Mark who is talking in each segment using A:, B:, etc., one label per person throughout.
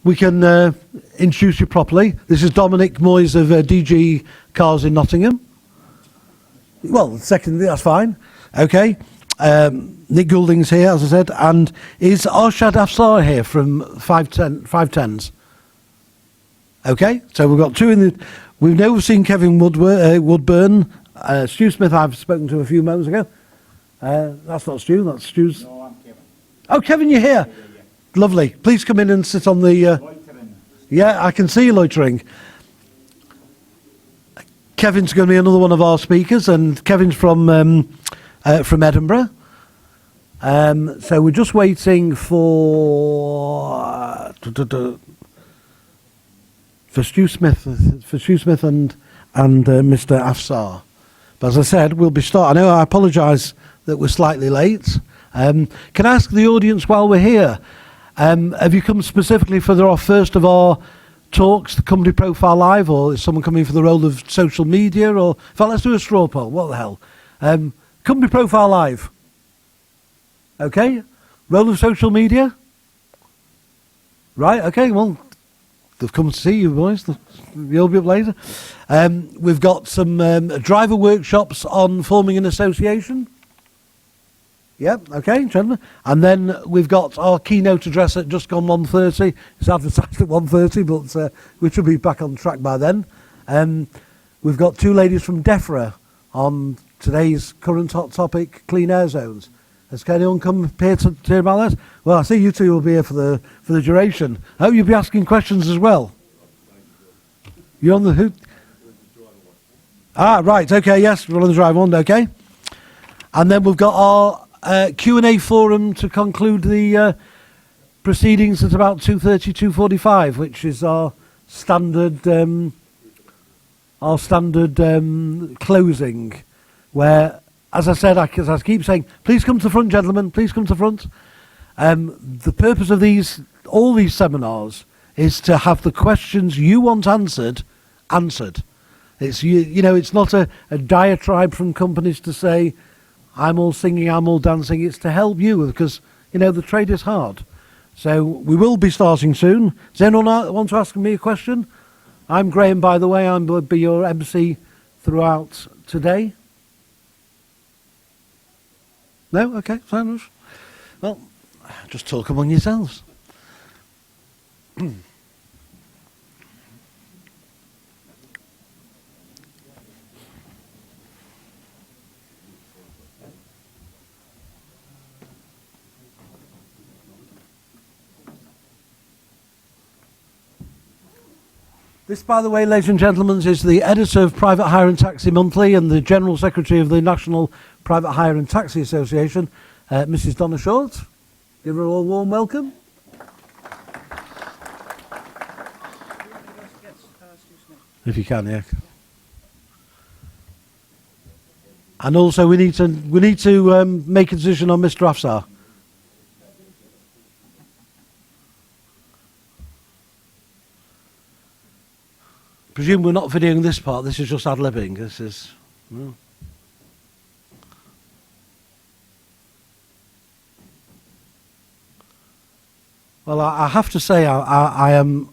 A: we can introduce you properly. This is Dominic Moyes of DG Cars in Nottingham. Well, second, that's fine. Okay. Nick Goulding's here, as I said, and is Arshad Afsar here from 510s? Okay, so we've got two in the... We've never seen Kevin Woodburn. Stu Smith I've spoken to a few moments ago. That's not Stu, that's Stu's...
B: No, I'm Kevin.
A: Oh, Kevin, you're here. Yeah. Lovely. Please come in and sit on the...
B: Loitering.
A: Yeah, I can see you loitering. Kevin's going to be another one of our speakers, and Kevin's from Edinburgh. So we're just waiting for Stu Smith, and Mr. Afsar. But as I said, we'll be starting. I know I apologise that we're slightly late. Can I ask the audience while we're here, have you come specifically for our first of our talks, the Company Profile Live, or is someone coming for the role of social media? Or in fact, let's do a straw poll. What the hell? Company Profile Live. Okay. Role of social media. Right. Okay. Well, they've come to see you, boys. You'll be up later. We've got some driver workshops on forming an association. Yep, okay, gentlemen. And then we've got our keynote address at just gone 1:30. It's advertised at 1:30, but we should be back on track by then. We've got two ladies from DEFRA on today's current hot topic, clean air zones. Has anyone come here to hear about that? Well, I see you two will be here for the duration. I hope you'll be asking questions as well. You're on the who? Ah, right, okay, yes, we're on the drive one, okay. And then we've got our Q&A forum to conclude the proceedings at about 2:30, 2:45, which is our standard closing, where, as I said, as I keep saying, please come to the front, gentlemen, please come to the front. The purpose of all these seminars is to have the questions you want answered. It's it's not a diatribe from companies to say, I'm all singing, I'm all dancing. It's to help you because, the trade is hard. So we will be starting soon. Does anyone want to ask me a question? I'm Graham, by the way. I'm going to be your MC throughout today. No? Okay, fair enough. Well, just talk among yourselves. This, by the way, ladies and gentlemen, is the editor of Private Hire and Taxi Monthly and the General Secretary of the National Private Hire and Taxi Association, Mrs. Donna Short. Give her a warm welcome. If you can, yeah. And also, we need to make a decision on Mr. Afsar. Presume we're not videoing this part. This is just ad-libbing. This is. Well. Well, I have to say, I am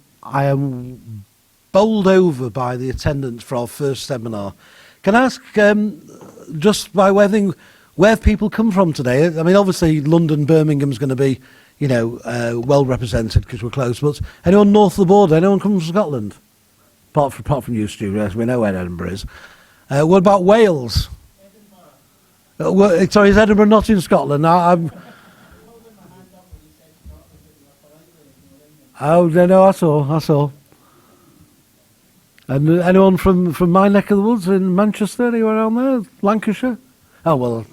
A: bowled over by the attendance for our first seminar. Can I ask, just by way of thing, where have people come from today? I mean, obviously, London, Birmingham's going to be, well represented because we're close. But anyone north of the border? Anyone come from Scotland? Apart from you, Stu, yes, we know where Edinburgh is. What about Wales? Sorry, is Edinburgh not in Scotland? Oh, no, I saw. And anyone from my neck of the woods in Manchester, anywhere around there? Lancashire? Oh, well,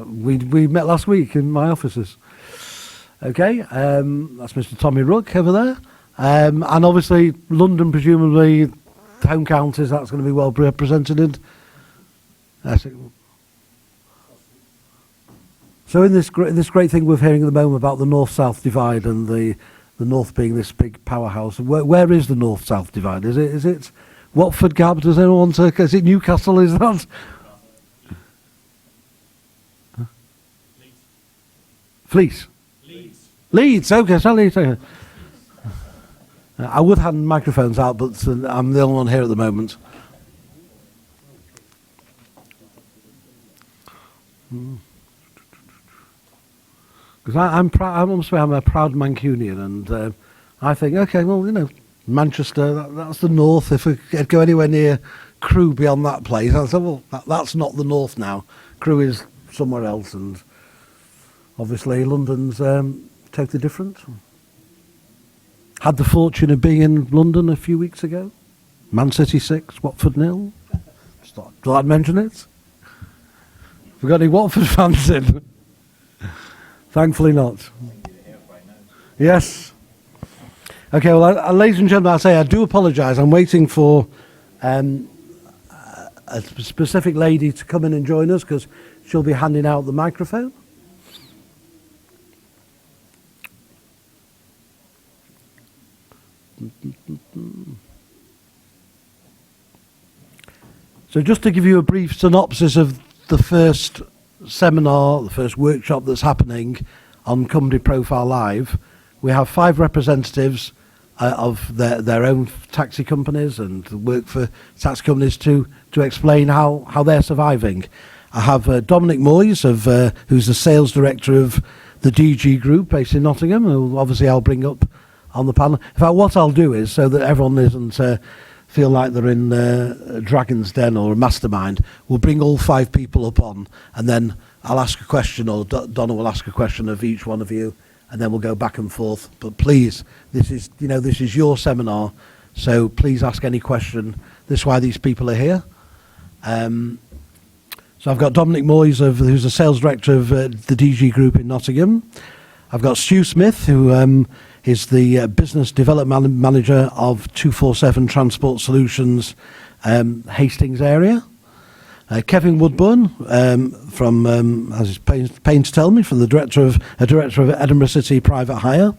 A: we met last week in my offices. Okay, that's Mr. Tommy Rook over there. And obviously, London, presumably, home counties, that's going to be well represented. So in this great thing we're hearing at the moment about the north-south divide and the north being this big powerhouse, where is the north-south divide? Is it Watford Gap? Does anyone want to? Is it Newcastle? Is that? Fleece. Leeds. Okay, so Leeds. Okay. I would hand microphones out, but I'm the only one here at the moment. Because I'm proud. I must say I'm a proud Mancunian, and I think, okay, well, you know, Manchester, that's the north. If we could go anywhere near Crewe beyond that place, I thought, well, that's not the north now. Crewe is somewhere else, and obviously London's totally different. Had the fortune of being in London a few weeks ago. Man City 6, Watford 0. Do I mention it? Have we got any Watford fans in? Thankfully not. Yes. Okay, well, ladies and gentlemen, I say I do apologise. I'm waiting for a specific lady to come in and join us because she'll be handing out the microphone. So just to give you a brief synopsis of the first seminar, the first workshop that's happening on Company Profile Live, we have 5 representatives of their own taxi companies and work for taxi companies to explain how they're surviving. I have Dominic Moyes, who's the sales director of the DG Group based in Nottingham, who obviously I'll bring up on the panel. In fact, what I'll do is, so that everyone doesn't feel like they're in a Dragon's Den or a mastermind, we'll bring all 5 people up on, and then I'll ask a question, or Donna will ask a question of each one of you, and then we'll go back and forth. But please, this is your seminar, so please ask any question. This is why these people are here. So I've got Dominic Moyes, who's the sales director of the DG Group in Nottingham. I've got Stu Smith, who is the business development manager of 247 Transport Solutions, Hastings area. Kevin Woodburn, from as he's pain to tell me, from the director of Edinburgh City Private Hire,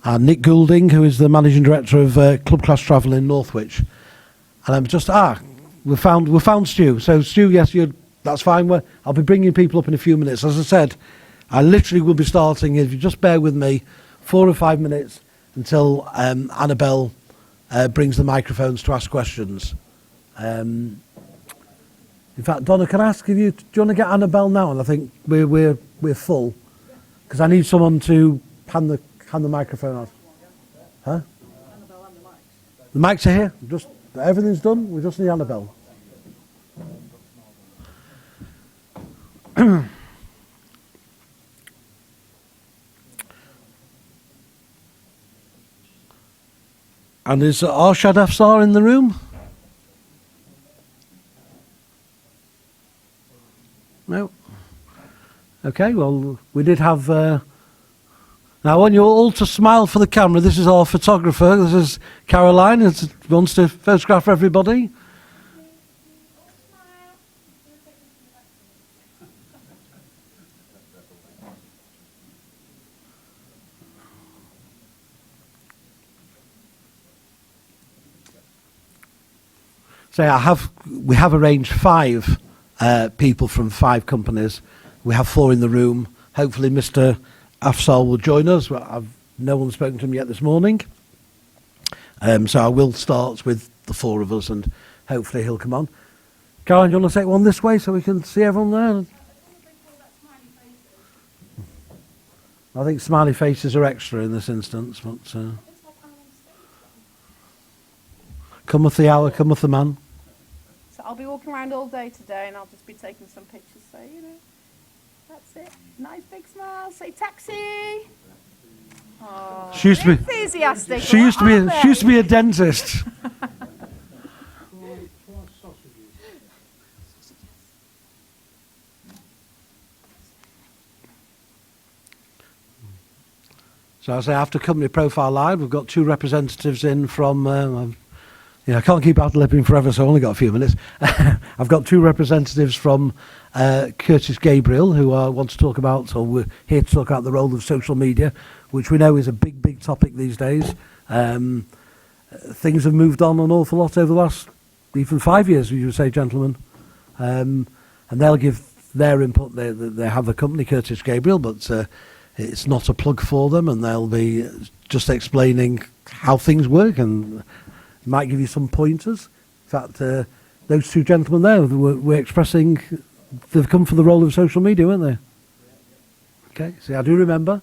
A: and Nick Goulding, who is the managing director of Club Class Travel in Northwich. And I'm just we found Stu. So Stu, yes, that's fine. I'll be bringing people up in a few minutes. As I said, I literally will be starting, if you just bear with me, 4 or 5 minutes until Annabelle brings the microphones to ask questions. In fact, Donna, can I ask you, do you want to get Annabelle now? And I think we're full, because I need someone to hand the microphone out. Huh? Annabelle and the mics. The mics are here. Everything's done. We just need Annabelle. And is Arshad Afsar in the room? No. Okay, well, we did have... now, I want you all to smile for the camera. This is our photographer. This is Caroline, who wants to photograph everybody. So we have arranged 5 people from 5 companies. We have 4 in the room. Hopefully Mr. Afsal will join us. No one's spoken to him yet this morning. So I will start with the 4 of us, and hopefully he'll come on. Caroline, do you want to take one this way so we can see everyone there? I think smiley faces are extra in this instance. But cometh the hour, cometh the man.
B: So I'll be walking around all day today, and I'll just be taking some pictures, so, you know, that's it. Nice big smile. Say taxi. Oh,
A: she used to be
B: enthusiastic.
A: She used to be a dentist. So I say, after Company Profile Live, we've got 2 representatives in from... I can't keep ad-libbing forever, so I've only got a few minutes. I've got 2 representatives from Curtis Gabriel, who want to talk about, or we're here to talk about the role of social media, which we know is a big, big topic these days. Things have moved on an awful lot over the last, even 5 years, you would say, gentlemen. And they'll give their input. They have a company, Curtis Gabriel, but it's not a plug for them, and they'll be just explaining how things work and might give you some pointers. In fact, those two gentlemen there were expressing they've come for the role of social media, weren't they? Okay, see, I do remember.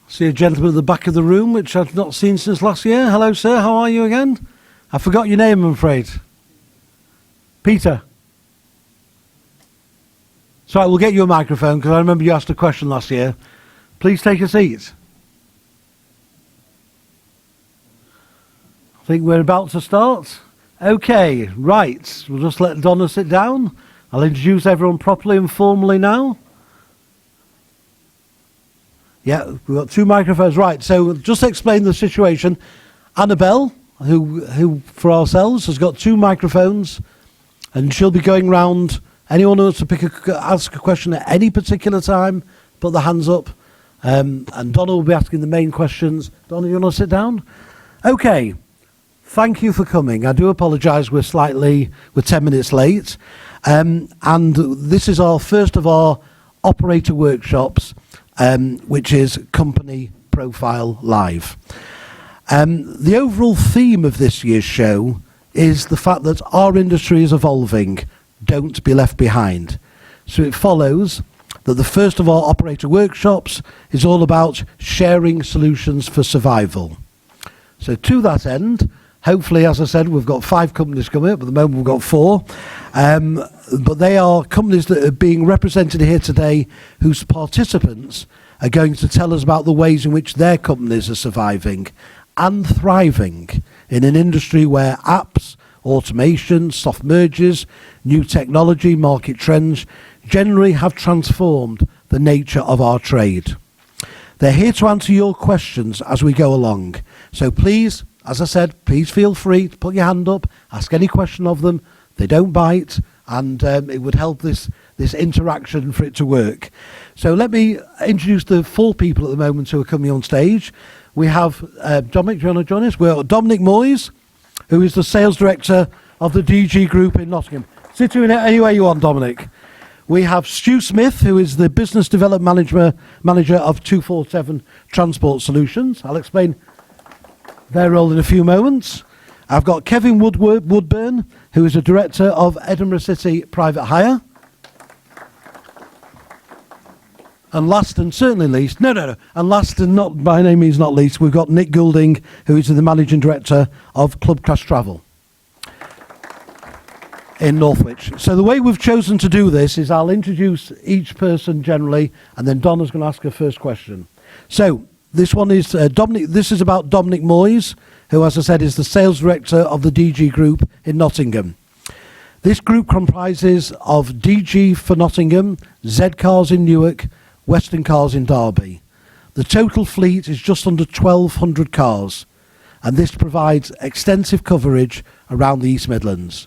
A: See a gentleman at the back of the room, which I've not seen since last year. Hello, sir. How are you again? I forgot your name, I'm afraid. Peter. Sorry, we'll get you a microphone because I remember you asked a question last year. Please take a seat. I think we're about to start. Okay, right. We'll just let Donna sit down. I'll introduce everyone properly and formally now. Yeah, we've got two microphones. Right, so just explain the situation. Annabelle, who for ourselves, has got two microphones, and she'll be going round. Anyone who wants to ask a question at any particular time, put their hands up. And Donna will be asking the main questions. Donna, you want to sit down? Okay. Thank you for coming. I do apologise, we're 10 minutes late. And this is our first of our operator workshops, which is Company Profile Live. The overall theme of this year's show is the fact that our industry is evolving. Don't be left behind. So it follows that the first of our operator workshops is all about sharing solutions for survival. So to that end, hopefully, as I said, we've got 5 companies coming up. At the moment, we've got 4. But they are companies that are being represented here today whose participants are going to tell us about the ways in which their companies are surviving and thriving in an industry where apps, automation, soft mergers, new technology, market trends generally have transformed the nature of our trade. They're here to answer your questions as we go along. So please, as I said, please feel free to put your hand up, ask any question of them. They don't bite, and it would help this interaction for it to work. So let me introduce the 4 people at the moment who are coming on stage. We have Dominic, do you want to join us? We're Dominic Moyes, who is the Sales Director of the DG Group in Nottingham. Sit in anywhere you want, Dominic. We have Stu Smith, who is the Business Development Manager of 247 Transport Solutions. I'll explain their role in a few moments. I've got Kevin Woodburn, who is the Director of Edinburgh City Private Hire. And last and certainly least, and last and not by any means not least, we've got Nick Goulding, who is the Managing Director of Club Crash Travel in Northwich. So the way we've chosen to do this is I'll introduce each person generally, and then Donna's going to ask her first question. So this one is Dominic. This is about Dominic Moyes, who, as I said, is the Sales Director of the DG Group in Nottingham. This group comprises of DG for Nottingham, Z Cars in Newark, Western Cars in Derby. The total fleet is just under 1,200 cars, and this provides extensive coverage around the East Midlands.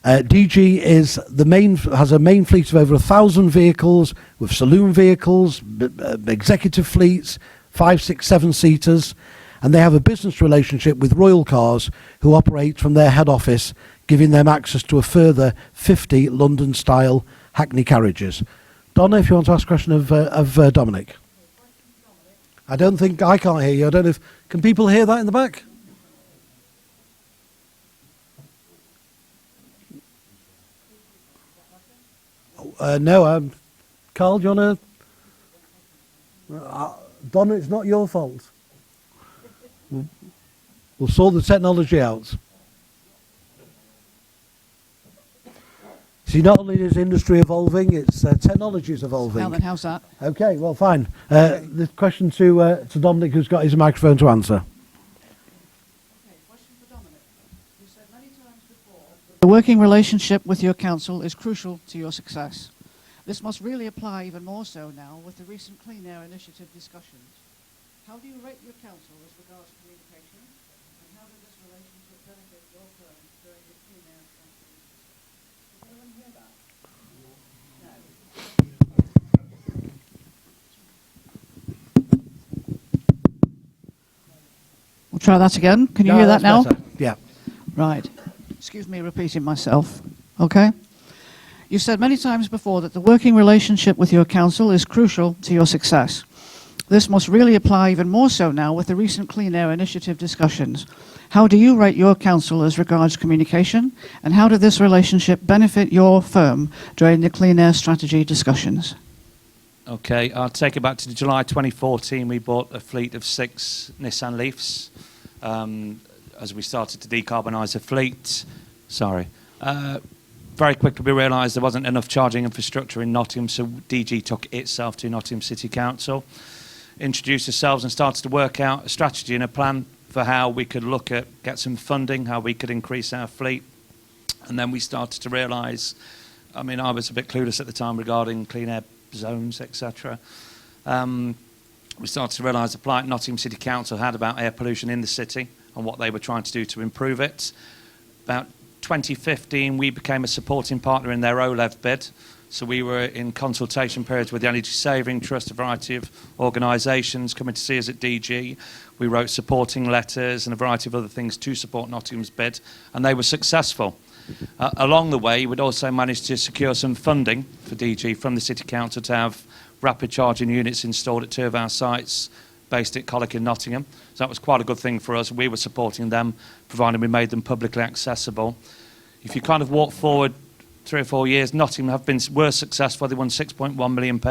A: DG has a main fleet of over 1,000 vehicles, with saloon vehicles, executive fleets, 5, 6, 7-seaters, and they have a business relationship with Royal Cars, who operate from their head office, giving them access to a further 50 London-style Hackney carriages. Donna, if you want to ask a question of Dominic. I don't think, I can't hear you. I don't know if, can people hear that in the back? No, Carl, do you want to? Donna, it's not your fault. We'll sort the technology out. See, not only is industry evolving, it's technology is evolving.
C: Now then, how's that?
A: Okay, well, fine. The question to Dominic, who's got his microphone to answer.
C: Okay, question for Dominic. You said many times before that the working relationship with your council is crucial to your success. This must really apply even more so now with the recent Clean Air Initiative discussions. How do you rate your council as regards communication, and how does this relationship benefit your firm during the Clean Air strategy? Did anyone hear that? No. We'll try that again. Can you hear that now?
A: Better. Yeah.
C: Right. Excuse me repeating myself. Okay? You said many times before that the working relationship with your council is crucial to your success. This must really apply even more so now with the recent Clean Air Initiative discussions. How do you rate your council as regards communication, and how did this relationship benefit your firm during the Clean Air strategy discussions?
D: Okay, I'll take it back to July 2014. We bought a fleet of 6 Nissan Leafs as we started to decarbonise the fleet. Very quickly we realised there wasn't enough charging infrastructure in Nottingham, so DG took itself to Nottingham City Council, introduced ourselves and started to work out a strategy and a plan for how we could look at get some funding, how we could increase our fleet. And then we started to realise, I mean, I was a bit clueless at the time regarding clean air zones, etc. We started to realise the plight Nottingham City Council had about air pollution in the city and what they were trying to do to improve it. About 2015, we became a supporting partner in their OLEV bid. So we were in consultation periods with the Energy Saving Trust, a variety of organisations coming to see us at DG. We wrote supporting letters and a variety of other things to support Nottingham's bid, and they were successful. Along the way, we'd also managed to secure some funding for DG from the City Council to have rapid charging units installed at 2 of our sites based at Colwick in Nottingham. So that was quite a good thing for us. We were supporting them, providing we made them publicly accessible. If you kind of walk forward 3 or 4 years, Nottingham were successful. They won £6.1 million.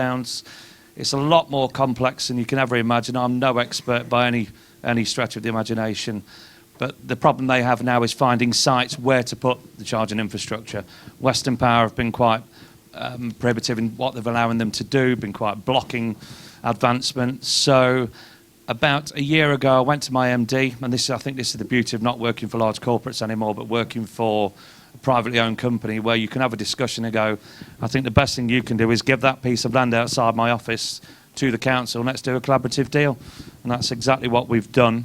D: It's a lot more complex than you can ever imagine. I'm no expert by any stretch of the imagination. But the problem they have now is finding sites where to put the charging infrastructure. Western Power have been quite prohibitive in what they're allowing them to do, been quite blocking advancement. So about a year ago, I went to my MD, and I think this is the beauty of not working for large corporates anymore, but working for a privately owned company where you can have a discussion and go, I think the best thing you can do is give that piece of land outside my office to the council, and let's do a collaborative deal. And that's exactly what we've done.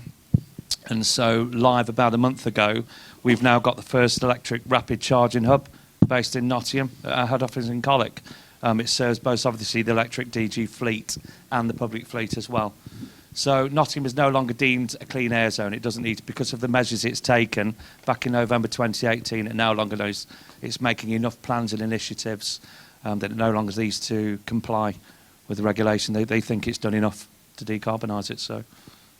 D: And so live about a month ago, we've now got the first electric rapid charging hub based in Nottingham, our head office in Colwick. It serves both obviously the electric DG fleet and the public fleet as well. So Nottingham is no longer deemed a clean air zone. It doesn't need to, because of the measures it's taken back in November 2018. It no longer knows it's making enough plans and initiatives that it no longer needs to comply with the regulation. They think it's done enough to decarbonise it. So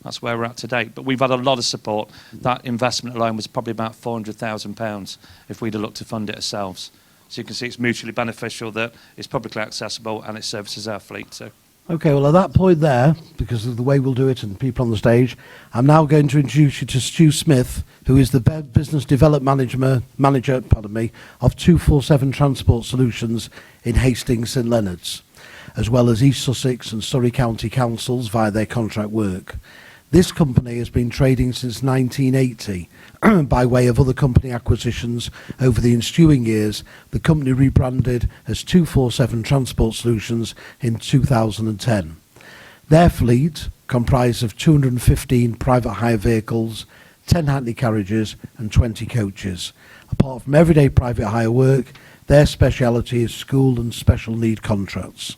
D: that's where we're at today. But we've had a lot of support. That investment alone was probably about £400,000 if we'd have looked to fund it ourselves. So you can see it's mutually beneficial that it's publicly accessible and it services our fleet. So.
A: Okay, well, at that point there, because of the way we'll do it and people on the stage, I'm now going to introduce you to Stu Smith, who is the Business Development Manager of 247 Transport Solutions in Hastings St Leonards, as well as East Sussex and Surrey County Councils via their contract work. This company has been trading since 1980 by way of other company acquisitions over the ensuing years. The company rebranded as 247 Transport Solutions in 2010. Their fleet comprised of 215 private hire vehicles, 10 Hackney carriages and 20 coaches. Apart from everyday private hire work, their speciality is school and special need contracts.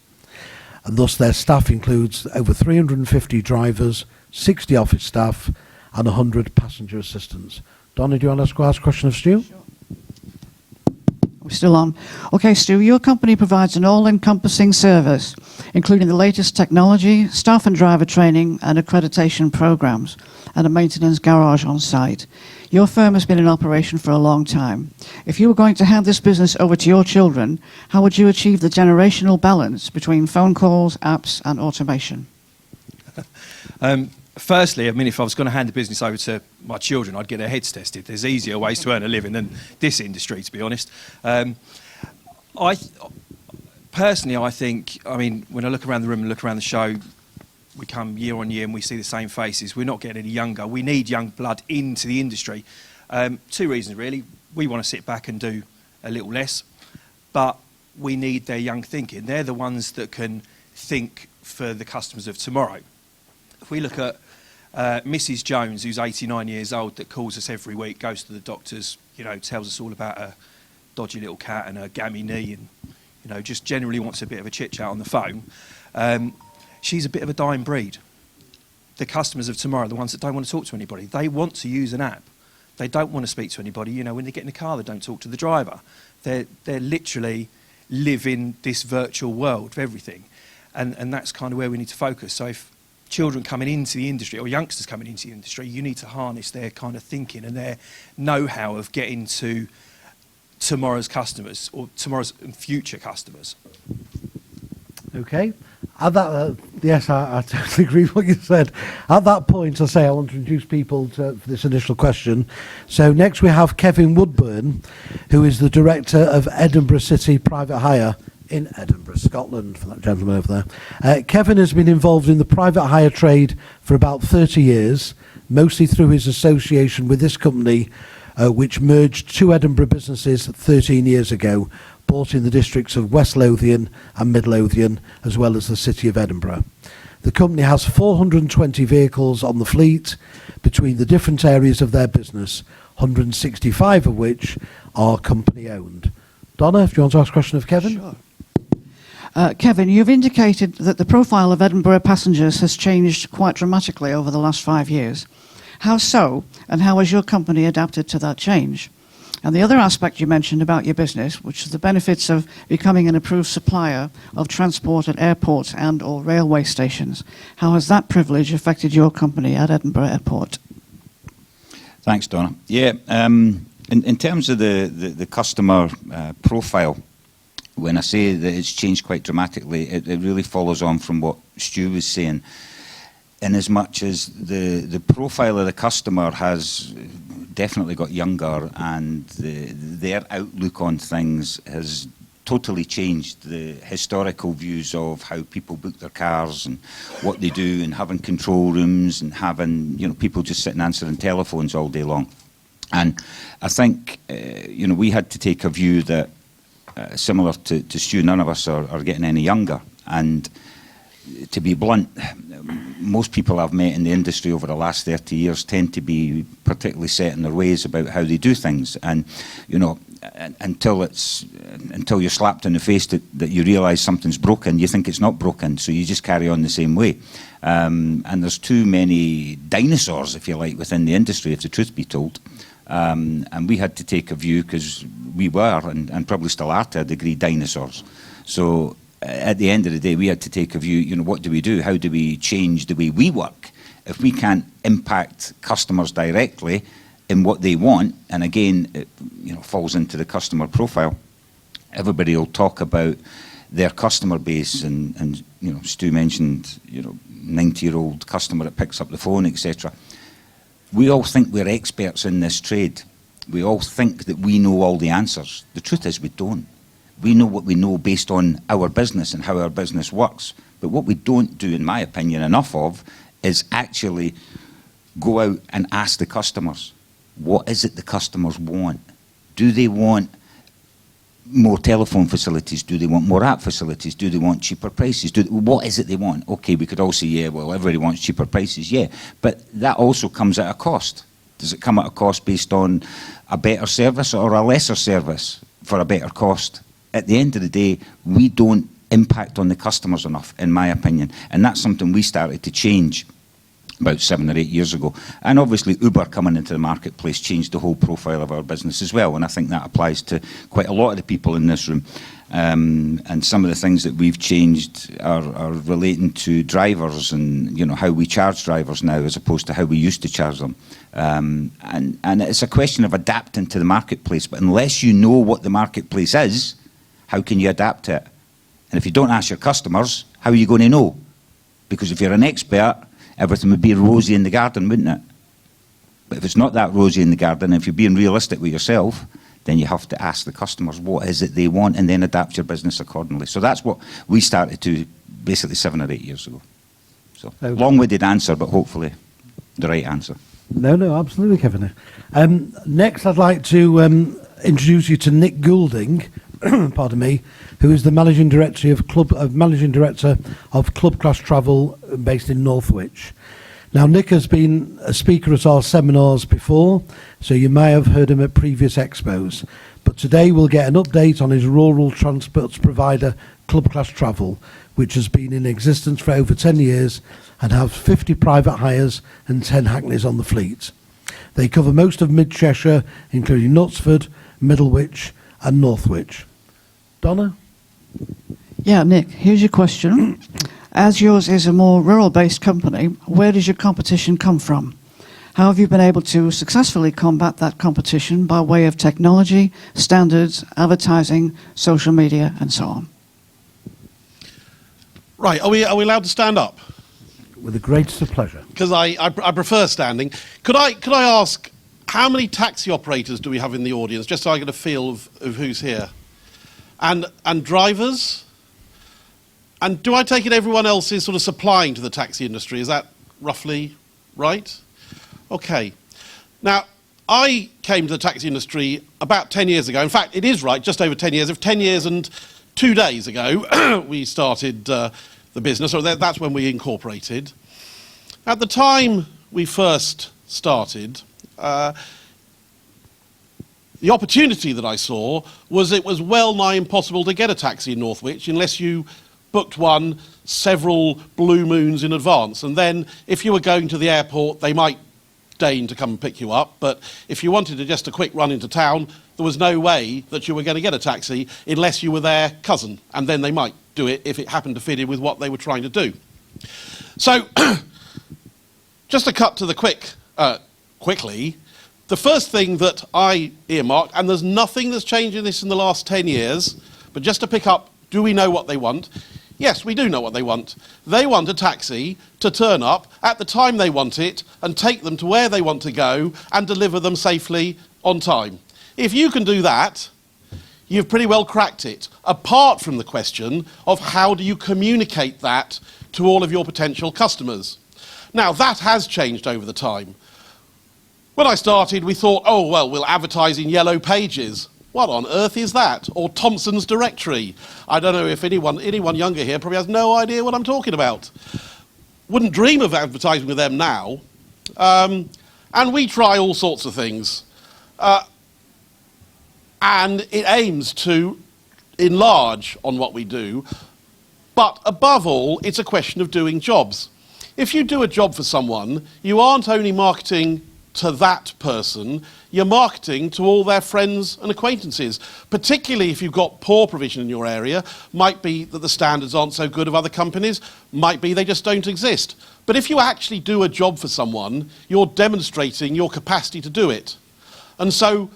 A: And thus their staff includes over 350 drivers, 60 office staff and 100 passenger assistants. Donna, do you want to ask a question of Stu?
C: Sure. We're still on. Okay, Stu, your company provides an all-encompassing service, including the latest technology, staff and driver training and accreditation programs, and a maintenance garage on site. Your firm has been in operation for a long time. If you were going to hand this business over to your children, how would you achieve the generational balance between phone calls, apps and automation?
E: Firstly, I mean, if I was going to hand the business over to my children, I'd get their heads tested. There's easier ways to earn a living than this industry, to be honest. Personally, I think, I mean, when I look around the room and look around the show, we come year on year and we see the same faces. We're not getting any younger. We need young blood into the industry. 2 reasons, really. We want to sit back and do a little less, but we need their young thinking. They're the ones that can think for the customers of tomorrow. If we look at Mrs. Jones, who's 89 years old, that calls us every week, goes to the doctors, you know, tells us all about a dodgy little cat and a gammy knee, and you know, just generally wants a bit of a chit chat on the phone. She's a bit of a dying breed. The customers of tomorrow, the ones that don't want to talk to anybody, they want to use an app. They don't want to speak to anybody. You know, when they get in the car, they don't talk to the driver. They're literally live in this virtual world of everything, and that's kind of where we need to focus. So if children coming into the industry or youngsters coming into the industry, you need to harness their kind of thinking and their know-how of getting to tomorrow's customers or tomorrow's and future customers.
A: Okay. At that, yes, I totally agree with what you said. At that point, I say I want to introduce people for this initial question. So next we have Kevin Woodburn, who is the Director of Edinburgh City Private Hire in Edinburgh, Scotland, for that gentleman over there. Kevin has been involved in the private hire trade for about 30 years, mostly through his association with this company, which merged 2 Edinburgh businesses 13 years ago, bought in the districts of West Lothian and Mid Lothian, as well as the city of Edinburgh. The company has 420 vehicles on the fleet between the different areas of their business, 165 of which are company owned. Donna, if you want to ask a question of Kevin?
C: Sure. Kevin, you've indicated that the profile of Edinburgh passengers has changed quite dramatically over the last 5 years. How so, and how has your company adapted to that change? And the other aspect you mentioned about your business, which is the benefits of becoming an approved supplier of transport at airports and or railway stations. How has that privilege affected your company at Edinburgh Airport?
F: Thanks, Donna. Yeah, in terms of the customer profile, when I say that it's changed quite dramatically, it really follows on from what Stu was saying. In as much as the profile of the customer has definitely got younger, and their outlook on things has totally changed. The historical views of how people book their cars and what they do, and having control rooms and having, you know, people just sitting answering telephones all day long. And I think, you know, we had to take a view that, similar to Stu, none of us are getting any younger. And to be blunt, most people I've met in the industry over the last 30 years tend to be particularly set in their ways about how they do things. And, you know, until you're slapped in the face that you realise something's broken, you think it's not broken, so you just carry on the same way. And there's too many dinosaurs, if you like, within the industry, if the truth be told. And we had to take a view, because we were, and probably still are to a degree, dinosaurs. So at the end of the day, we had to take a view, you know, what do we do? How do we change the way we work? If we can't impact customers directly in what they want, and again, it, you know, falls into the customer profile, everybody will talk about their customer base, and you know, Stu mentioned, you know, 90-year-old customer that picks up the phone, etc. We all think we're experts in this trade. We all think that we know all the answers. The truth is we don't. We know what we know based on our business and how our business works. But what we don't do, in my opinion, enough of, is actually go out and ask the customers, what is it the customers want? Do they want more telephone facilities? Do they want more app facilities? Do they want cheaper prices? What is it they want? Okay, we could all say, yeah, well, everybody wants cheaper prices, yeah. But that also comes at a cost. Does it come at a cost based on a better service or a lesser service for a better cost? At the end of the day, we don't impact on the customers enough, in my opinion. And that's something we started to change about 7 or 8 years ago. And obviously Uber coming into the marketplace changed the whole profile of our business as well. And I think that applies to quite a lot of the people in this room. And some of the things that we've changed are relating to drivers, and you know, how we charge drivers now as opposed to how we used to charge them. And it's a question of adapting to the marketplace. But unless you know what the marketplace is, how can you adapt to it? And if you don't ask your customers, how are you going to know? Because if you're an expert, everything would be rosy in the garden, wouldn't it? But if it's not that rosy in the garden, if you're being realistic with yourself, then you have to ask the customers what is it they want and then adapt your business accordingly. So that's what we started to basically 7 or 8 years ago. So
A: Okay.
F: long-winded answer, but hopefully the right answer.
A: No, absolutely, Kevin. Next, I'd like to introduce you to Nick Goulding, pardon me, who is the managing director of Club Class Travel based in Northwich. Now, Nick has been a speaker at our seminars before, so you may have heard him at previous expos. But today we'll get an update on his rural transport provider, Club Class Travel, which has been in existence for over 10 years and have 50 private hires and 10 hackneys on the fleet. They cover most of Mid-Cheshire, including Knutsford, Middlewich and Northwich. Donna?
C: Yeah, Nick, here's your question. As yours is a more rural-based company, where does your competition come from? How have you been able to successfully combat that competition by way of technology, standards, advertising, social media, and so on?
G: Right, are we allowed to stand up?
A: With the greatest of pleasure.
G: Because I prefer standing. Could I ask, how many taxi operators do we have in the audience, just so I get a feel of who's here? And drivers? And do I take it everyone else is sort of supplying to the taxi industry? Is that roughly right? Okay. Now, I came to the taxi industry about 10 years ago. In fact, it is right, just over 10 years. If 10 years and 2 days ago, we started the business, or that's when we incorporated. At the time we first started, the opportunity that I saw was it was well nigh impossible to get a taxi in Northwich unless you booked one several blue moons in advance. And then if you were going to the airport, they might deign to come and pick you up. But if you wanted just a quick run into town, there was no way that you were going to get a taxi unless you were their cousin. And then they might do it if it happened to fit in with what they were trying to do. So just to cut to the quickly, the first thing that I earmarked, and there's nothing that's changed in this in the last 10 years, but just to pick up, do we know what they want? Yes, we do know what they want. They want a taxi to turn up at the time they want it and take them to where they want to go and deliver them safely on time. If you can do that, you've pretty well cracked it, apart from the question of how do you communicate that to all of your potential customers. Now, that has changed over the time. When I started, we thought, oh, well, we'll advertise in yellow pages. What on earth is that? Or Thompson's directory. I don't know if anyone younger here probably has no idea what I'm talking about. Wouldn't dream of advertising with them now. And we try all sorts of things. And it aims to enlarge on what we do. But above all, it's a question of doing jobs. If you do a job for someone, you aren't only marketing to that person, you're marketing to all their friends and acquaintances, particularly if you've got poor provision in your area. Might be that the standards aren't so good of other companies, might be they just don't exist. But if you actually do a job for someone, you're demonstrating your capacity to do it. And so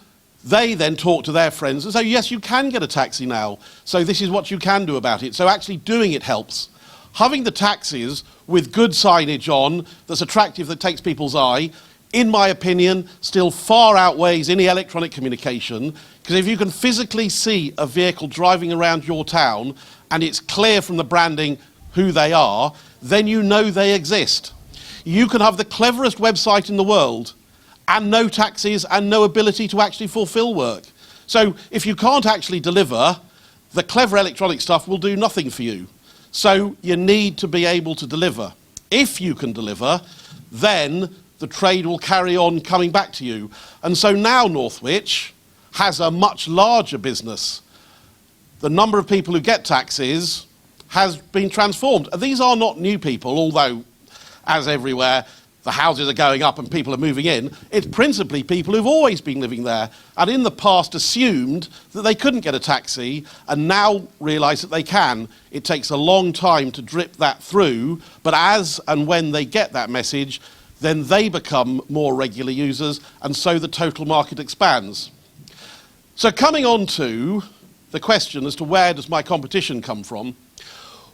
G: they then talk to their friends and say, yes, you can get a taxi now, so this is what you can do about it. So actually doing it helps. Having the taxis with good signage on that's attractive, that takes people's eye, in my opinion, still far outweighs any electronic communication, because if you can physically see a vehicle driving around your town and it's clear from the branding who they are, then you know they exist. You can have the cleverest website in the world and no taxis and no ability to actually fulfill work. So if you can't actually deliver, the clever electronic stuff will do nothing for you. So you need to be able to deliver. If you can deliver, then the trade will carry on coming back to you. And so now Northwich has a much larger business. The number of people who get taxis has been transformed. And these are not new people, although, as everywhere, the houses are going up and people are moving in. It's principally people who've always been living there and in the past assumed that they couldn't get a taxi and now realise that they can. It takes a long time to drip that through, but as and when they get that message, then they become more regular users, and so the total market expands. So coming on to the question as to where does my competition come from,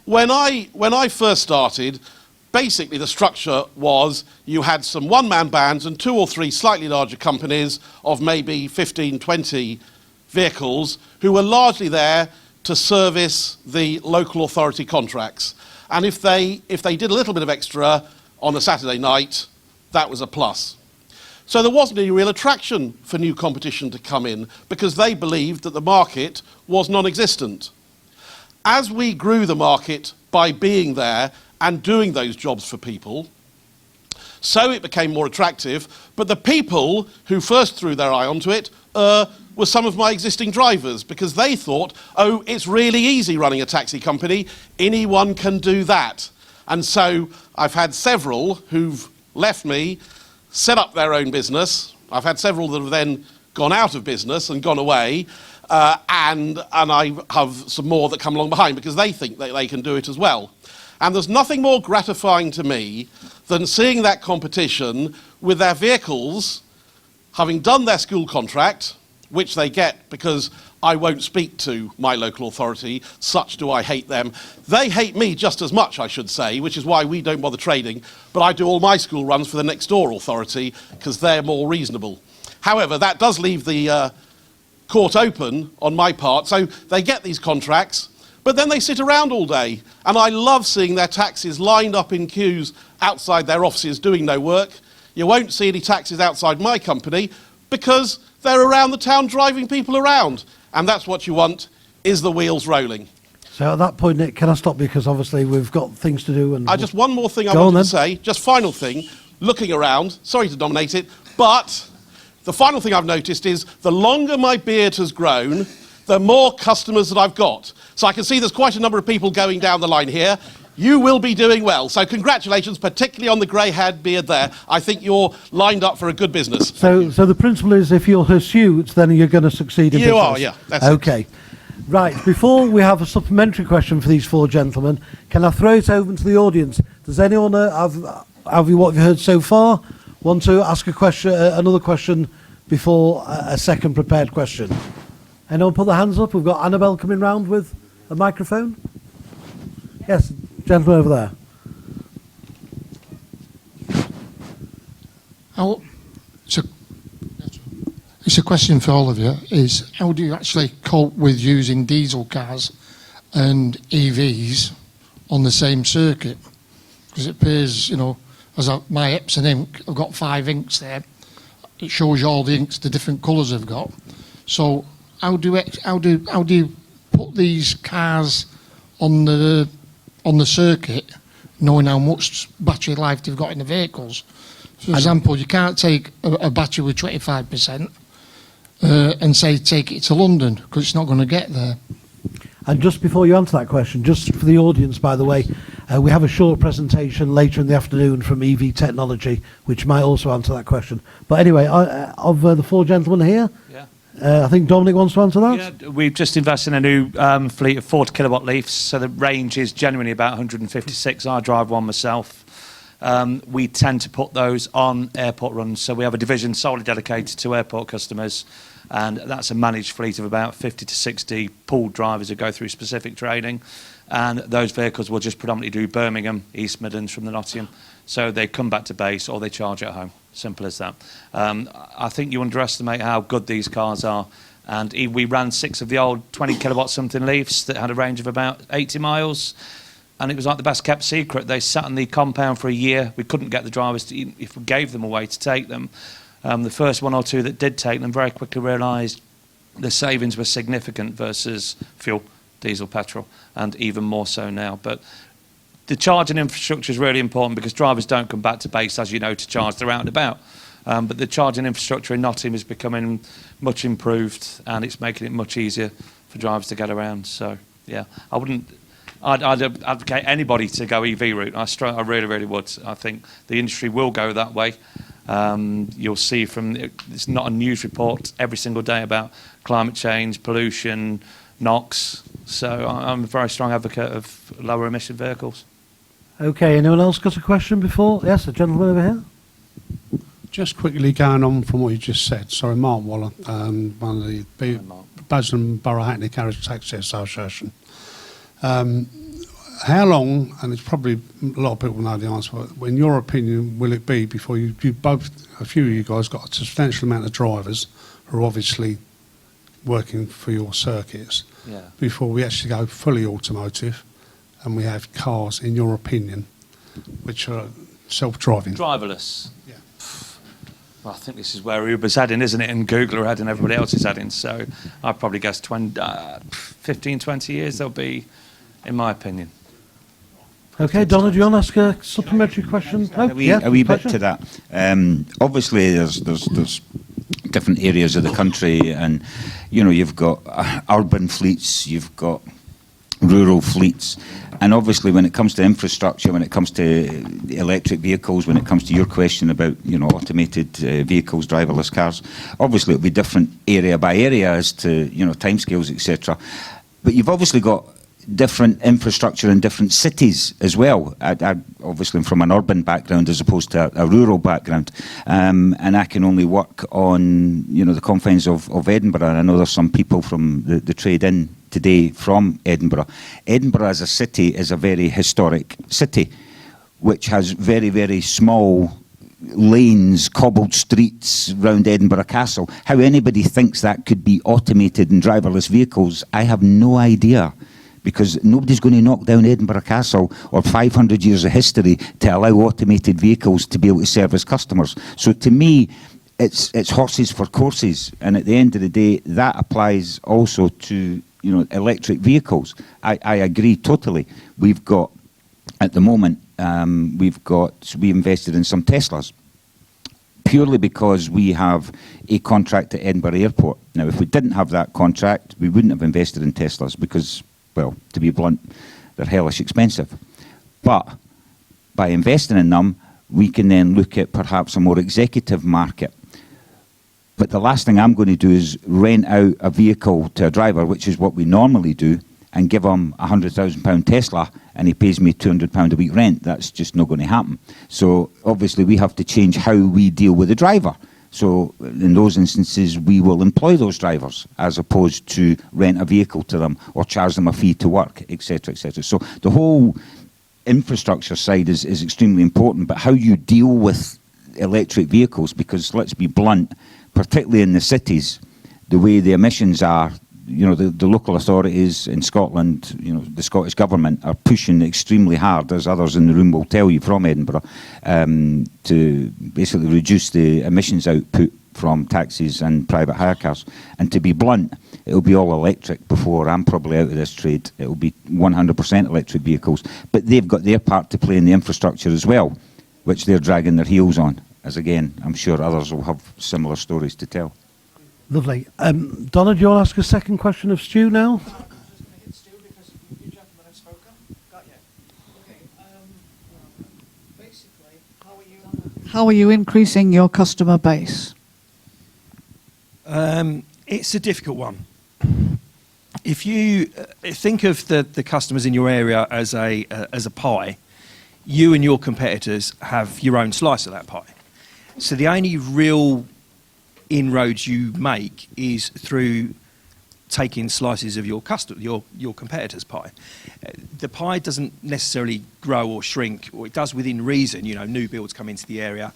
G: when I first started, basically the structure was you had some one-man bands and 2 or 3 slightly larger companies of maybe 15, 20 vehicles who were largely there to service the local authority contracts. And if they did a little bit of extra on a Saturday night, that was a plus. So there wasn't any real attraction for new competition to come in because they believed that the market was non-existent. As we grew the market by being there and doing those jobs for people, so it became more attractive, but the people who first threw their eye onto it were some of my existing drivers because they thought, oh, it's really easy running a taxi company, anyone can do that. And so I've had several who've left me, set up their own business. I've had several that have then gone out of business and gone away, and I have some more that come along behind because they think that they can do it as well. And there's nothing more gratifying to me than seeing that competition with their vehicles having done their school contract, which they get because I won't speak to my local authority, such do I hate them. They hate me just as much, I should say, which is why we don't bother trading, but I do all my school runs for the next door authority because they're more reasonable. However, that does leave the court open on my part, so they get these contracts, but then they sit around all day, and I love seeing their taxis lined up in queues outside their offices doing no work. You won't see any taxis outside my company because they're around the town driving people around. And that's what you want, is the wheels rolling.
A: So at that point, Nick, can I stop you? Because obviously we've got things to do. And
G: Just one more thing I
A: Go on
G: wanted to
A: then.
G: say, just final thing, looking around, sorry to dominate it, but the final thing I've noticed is the longer my beard has grown, the more customers that I've got. So I can see there's quite a number of people going down the line here. You will be doing well. So congratulations, particularly on the grey-haired beard there. I think you're lined up for a good business.
A: So the principle is if you're hirsute, then you're going to succeed in
G: You
A: business.
G: are, yeah, that's it.
A: Okay. Right, before we have a supplementary question for these four gentlemen, can I throw it over to the audience? Does anyone, what have you heard so far, want to ask a question, another question before a second prepared question? Anyone put their hands up? We've got Annabelle coming round with a microphone. Yes, gentleman over there.
H: It's a question for all of you, is how do you actually cope with using diesel cars and EVs on the same circuit? Because it appears, as my Epson ink, I've got 5 inks there. It shows you all the inks, the different colours they've got. So how do you put these cars on the circuit, knowing how much battery life they've got in the vehicles? For example, you can't take a battery with 25% and say take it to London because it's not going to get there.
A: And just before you answer that question, just for the audience, by the way, we have a short presentation later in the afternoon from EV Technology, which might also answer that question. But anyway, of the four gentlemen here, I think Dominic wants to answer that.
D: Yeah, we've just invested in a new fleet of 40 kilowatt leafs, so the range is genuinely about 156. I drive one myself. We tend to put those on airport runs, so we have a division solely dedicated to airport customers, and that's a managed fleet of about 50 to 60 pooled drivers who go through specific training, and those vehicles will just predominantly do Birmingham, East Midlands from the Nottingham, so they come back to base or they charge at home. Simple as that. I think you underestimate how good these cars are, and we ran 6 of the old 20 kilowatt something Leafs that had a range of about 80 miles, and it was like the best kept secret. They sat in the compound for a year. We couldn't get the drivers to, if we gave them away, to take them. The first 1 or 2 that did take them very quickly realised the savings were significant versus fuel, diesel, petrol, and even more so now. But the charging infrastructure is really important because drivers don't come back to base, as you know, to charge. They're out and about. But the charging infrastructure in Nottingham is becoming much improved, and it's making it much easier for drivers to get around. So, yeah, I'd advocate anybody to go EV route. I really, really would. I think the industry will go that way. You'll see it's not a news report every single day about climate change, pollution, NOx. So I'm a very strong advocate of lower emission vehicles.
A: Okay, anyone else got a question before? Yes, the gentleman over here.
I: Just quickly going on from what you just said. Sorry, Mark Waller, one of the Basildon Borough Hackney Carriage Taxi Association. How long, and it's probably a lot of people know the answer, but in your opinion, will it be before you both, a few of you guys got a substantial amount of drivers who are obviously working for your circuits
D: Yeah.
I: before we actually go fully automotive and we have cars, in your opinion, which are self-driving?
D: Driverless.
I: Yeah.
D: Well, I think this is where Uber's heading, isn't it? And Google are heading, everybody else is heading. So I'd probably guess 15, 20 years they'll be, in my opinion.
A: Okay, Donna, do you want to ask a supplementary question?
F: A wee bit to that. Obviously, there's different areas of the country, and you've got urban fleets, you've got rural fleets, and obviously when it comes to infrastructure, when it comes to electric vehicles, when it comes to your question about automated vehicles, driverless cars, obviously it'll be different area by area as to timescales, etc. But you've obviously got different infrastructure in different cities as well. I obviously am from an urban background as opposed to a rural background, and I can only work on the confines of Edinburgh, and I know there's some people from the trade in today from Edinburgh. Edinburgh as a city is a very historic city which has very, very small lanes, cobbled streets round Edinburgh Castle. How anybody thinks that could be automated and driverless vehicles, I have no idea. Because nobody's going to knock down Edinburgh Castle or 500 years of history to allow automated vehicles to be able to service customers. So to me, it's horses for courses. And at the end of the day, that applies also to electric vehicles. I agree totally. We've got, at the moment, we invested in some Teslas, purely because we have a contract at Edinburgh Airport. Now, if we didn't have that contract, we wouldn't have invested in Teslas because, well, to be blunt, they're hellish expensive. But by investing in them, we can then look at perhaps a more executive market. But the last thing I'm going to do is rent out a vehicle to a driver, which is what we normally do, and give him a £100,000 Tesla and he pays me £200 a week rent. That's just not going to happen. So obviously we have to change how we deal with the driver. So in those instances, we will employ those drivers as opposed to rent a vehicle to them or charge them a fee to work, etc., etc. So the whole infrastructure side is extremely important, but how you deal with electric vehicles, because let's be blunt, particularly in the cities, the way the emissions are, the local authorities in Scotland, the Scottish Government are pushing extremely hard, as others in the room will tell you from Edinburgh, to basically reduce the emissions output from taxis and private hire cars. And to be blunt, it'll be all electric before I'm probably out of this trade. It'll be 100% electric vehicles. But they've got their part to play in the infrastructure as well, which they're dragging their heels on. As again, I'm sure others will have similar stories to tell.
A: Lovely. Donna, do you want to ask a second question of Stu now?
C: How are you increasing your customer base?
E: It's a difficult one. If you think of the customers in your area as a pie, you and your competitors have your own slice of that pie. So the only real inroads you make is through taking slices of your competitor's pie. The pie doesn't necessarily grow or shrink, or it does within reason. New builds come into the area,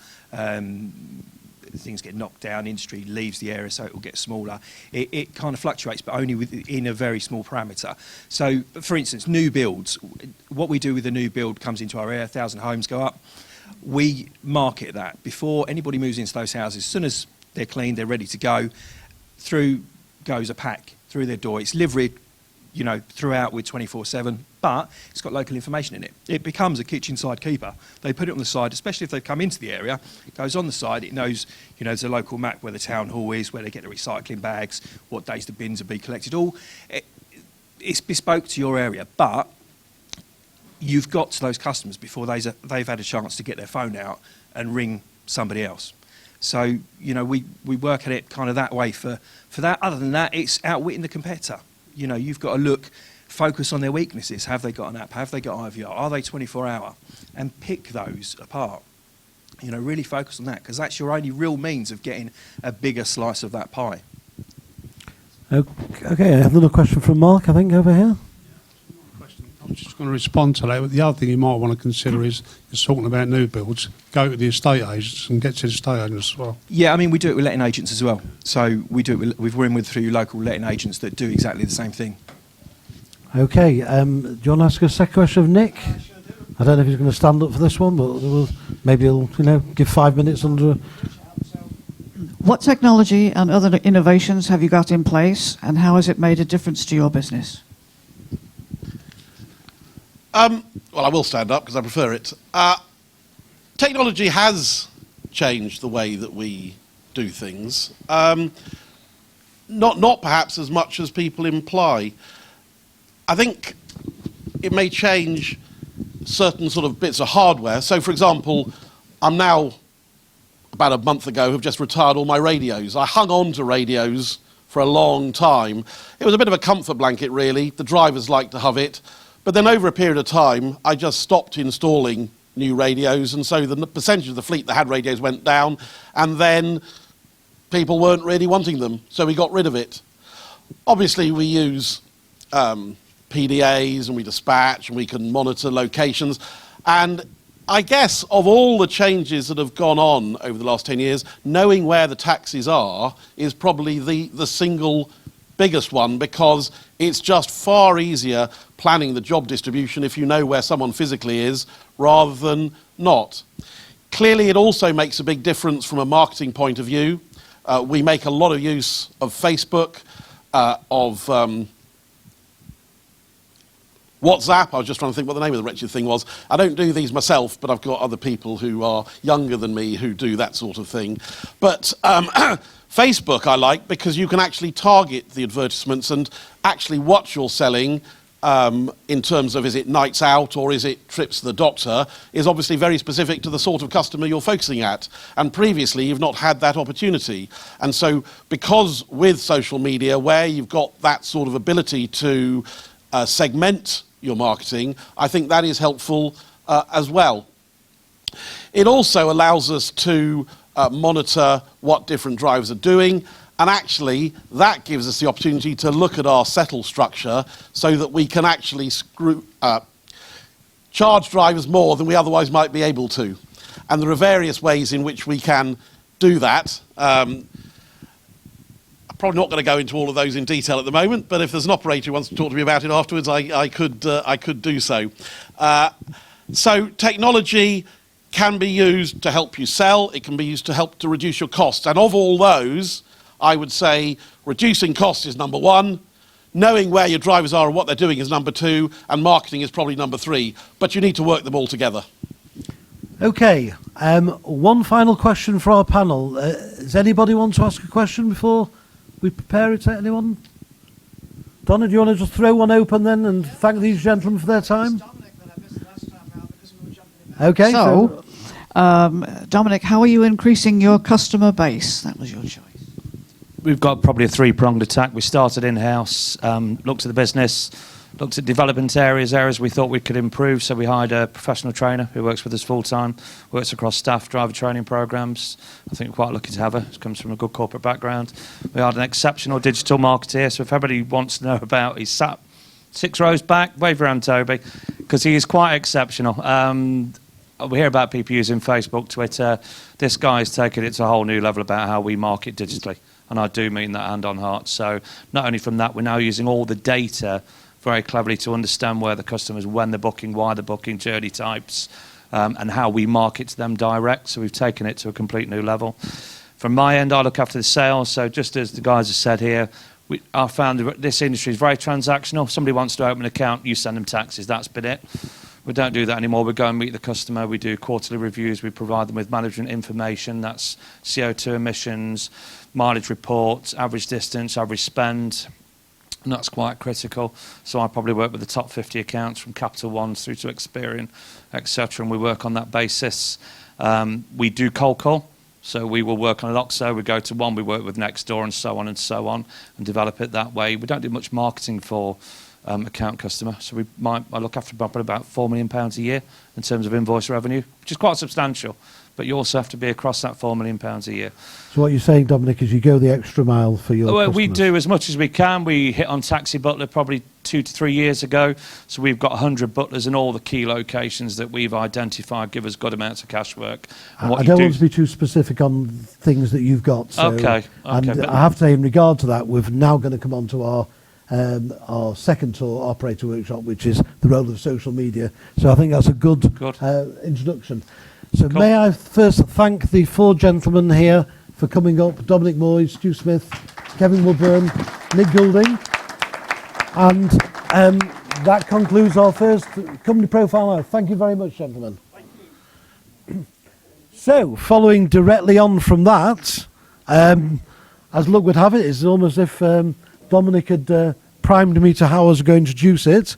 E: things get knocked down, industry leaves the area, so it will get smaller. It kind of fluctuates, but only within a very small parameter. So, for instance, new builds, what we do with a new build comes into our area, 1,000 homes go up. We market that before anybody moves into those houses. As soon as they're clean, they're ready to go, through goes a pack through their door. It's liveried, throughout with 24/7, but it's got local information in it. It becomes a kitchen side keeper. They put it on the side, especially if they've come into the area. It goes on the side. It knows, there's a local map where the town hall is, where they get the recycling bags, what days the bins will be collected. It's bespoke to your area, but you've got to those customers before they've had a chance to get their phone out and ring somebody else. So, we work at it kind of that way for that. Other than that, it's outwitting the competitor. You've got to focus on their weaknesses. Have they got an app? Have they got IVR? Are they 24-hour? And pick those apart. Really focus on that, because that's your only real means of getting a bigger slice of that pie.
A: Okay, I have another question from Mark, I think, over here.
I: I'm just going to respond to that. But the other thing you might want to consider is talking about new builds. Go to the estate agents and get to the estate agents as well.
E: Yeah, I mean, we do it with letting agents as well. So we do it we're in with through local letting agents that do exactly the same thing.
A: Okay, do you want to ask a second question of Nick? I don't know if he's going to stand up for this one, but maybe he'll, give 5 minutes under.
C: What technology and other innovations have you got in place, and how has it made a difference to your business?
G: Well, I will stand up because I prefer it. Technology has changed the way that we do things. Not perhaps as much as people imply. I think it may change certain sort of bits of hardware. So, for example, I'm now, about a month ago, have just retired all my radios. I hung on to radios for a long time. It was a bit of a comfort blanket, really. The drivers liked to have it. But then over a period of time, I just stopped installing new radios, and so the percentage of the fleet that had radios went down, and then people weren't really wanting them, so we got rid of it. Obviously, we use PDAs, and we dispatch, and we can monitor locations, and I guess of all the changes that have gone on over the last 10 years, knowing where the taxis are is probably the single biggest one, because it's just far easier planning the job distribution if you know where someone physically is rather than not. Clearly, it also makes a big difference from a marketing point of view. We make a lot of use of Facebook, of WhatsApp. I was just trying to think what the name of the wretched thing was. I don't do these myself, but I've got other people who are younger than me who do that sort of thing. But Facebook I like because you can actually target the advertisements and actually what you're selling in terms of is it nights out or is it trips to the doctor is obviously very specific to the sort of customer you're focusing at. And previously you've not had that opportunity. And so because with social media where you've got that sort of ability to segment your marketing, I think that is helpful as well. It also allows us to monitor what different drivers are doing, and actually that gives us the opportunity to look at our settle structure so that we can actually charge drivers more than we otherwise might be able to. And there are various ways in which we can do that. I'm probably not going to go into all of those in detail at the moment, but if there's an operator who wants to talk to me about it afterwards, I could do so. So technology can be used to help you sell, it can be used to help to reduce your costs. And of all those, I would say reducing costs is number one, knowing where your drivers are and what they're doing is number two, and marketing is probably number three. But you need to work them all together.
A: Okay, one final question for our panel. Does anybody want to ask a question before we prepare it to anyone? Donna, do you want to just throw one open then and thank these gentlemen for their time? Okay.
C: So, Dominic, how are you increasing your customer base? That was your choice.
D: We've got probably a three-pronged attack. We started in-house, looked at the business, looked at development areas we thought we could improve. So we hired a professional trainer who works with us full-time, works across staff driver training programs. I think we're quite lucky to have her. She comes from a good corporate background. We hired an exceptional digital marketeer. So if everybody wants to know about, he's sat 6 rows back. Wave your hand, Toby, because he is quite exceptional. We hear about people using Facebook, Twitter. This guy's taken it to a whole new level about how we market digitally. And I do mean that hand on heart. So not only from that, we're now using all the data very cleverly to understand where the customers, when they're booking, why they're booking, journey types, and how we market to them direct. So we've taken it to a complete new level. From my end, I look after the sales. So just as the guys have said here, I found this industry is very transactional. Somebody wants to open an account, you send them taxes. That's been it. We don't do that anymore. We go and meet the customer. We do quarterly reviews. We provide them with management information. That's CO2 emissions, mileage reports, average distance, average spend. And that's quite critical. So I probably work with the top 50 accounts from Capital Ones through to Experian, etc. And we work on that basis. We do cold call. So we will work on an OXO, we go to one, we work with Nextdoor and so on, and develop it that way. We don't do much marketing for account customer. So I look after probably about £4 million a year in terms of invoice revenue, which is quite substantial. But you also have to be across that £4 million a year.
A: So what you're saying, Dominic, is you go the extra mile for your customers?
D: We do as much as we can. We hit on Taxi Butler probably 2 to 3 years ago. So we've got 100 butlers in all the key locations that we've identified give us good amounts of cash work. And what
A: I
D: you
A: don't
D: do-
A: want to be too specific on things that you've got. So,
D: Okay,
A: And
D: but-
A: I have to say, in regard to that, we're now going to come on to our second tour operator workshop, which is the role of social media. So I think that's a good. Introduction. So
D: Cool.
A: may I first thank the 4 gentlemen here for coming up: Dominic Moy, Stu Smith, Kevin Woodburn, Nick Goulding, and that concludes our first company profile. Thank you very much, gentlemen. So, following directly on from that, as luck would have it, it's almost as if Dominic had primed me to how I was going to introduce it.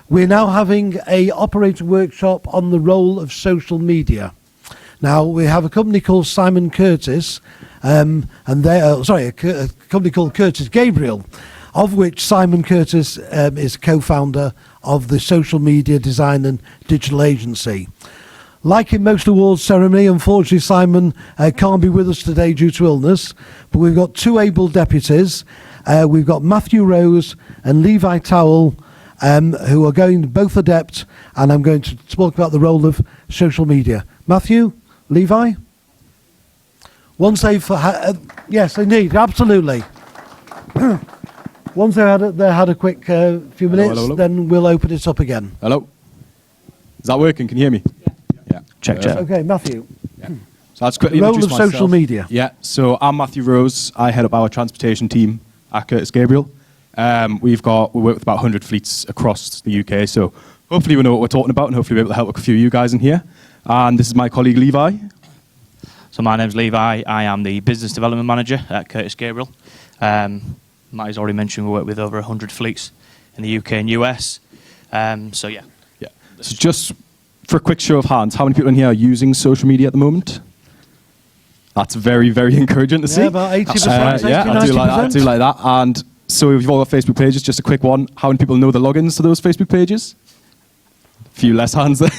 A: We're now having a operator workshop on the role of social media. Now, we have a company called Simon Curtis, and they a company called Curtis Gabriel, of which Simon Curtis is co-founder of the social media design and digital agency. Like in most awards ceremony, unfortunately Simon can't be with us today due to illness, but we've got 2 able deputies. We've got Matthew Rose and Levi Towell, who are going both adept, and I'm going to talk about the role of social media. Matthew, Levi? Once they've yes, indeed, absolutely. Once they had a quick few minutes,
J: hello.
A: then we'll open it up again.
J: Hello? Is that working? Can you hear me? Yeah.
D: Check.
A: Okay, Matthew.
J: So I'll just quickly
A: The role
J: introduce
A: of social
J: myself.
A: media.
J: Yeah, so I'm Matthew Rose. I head up our transportation team at Curtis Gabriel. We work with about 100 fleets across the UK, so hopefully we know what we're talking about and hopefully we'll be able to help a few of you guys in here. And this is my colleague Levi.
K: So my name's Levi. I am the business development manager at Curtis Gabriel. Matty's already mentioned we work with over 100 fleets in the UK and US. So yeah.
J: Yeah. So just for a quick show of hands, how many people in here are using social media at the moment? That's very, very encouraging to see.
A: Yeah, about 80%.
J: Yeah,
A: 80,
J: I do like that. I
A: 90%.
J: do like that. And so we've all got Facebook pages. Just a quick one. How many people know the logins to those Facebook pages? A few less hands there.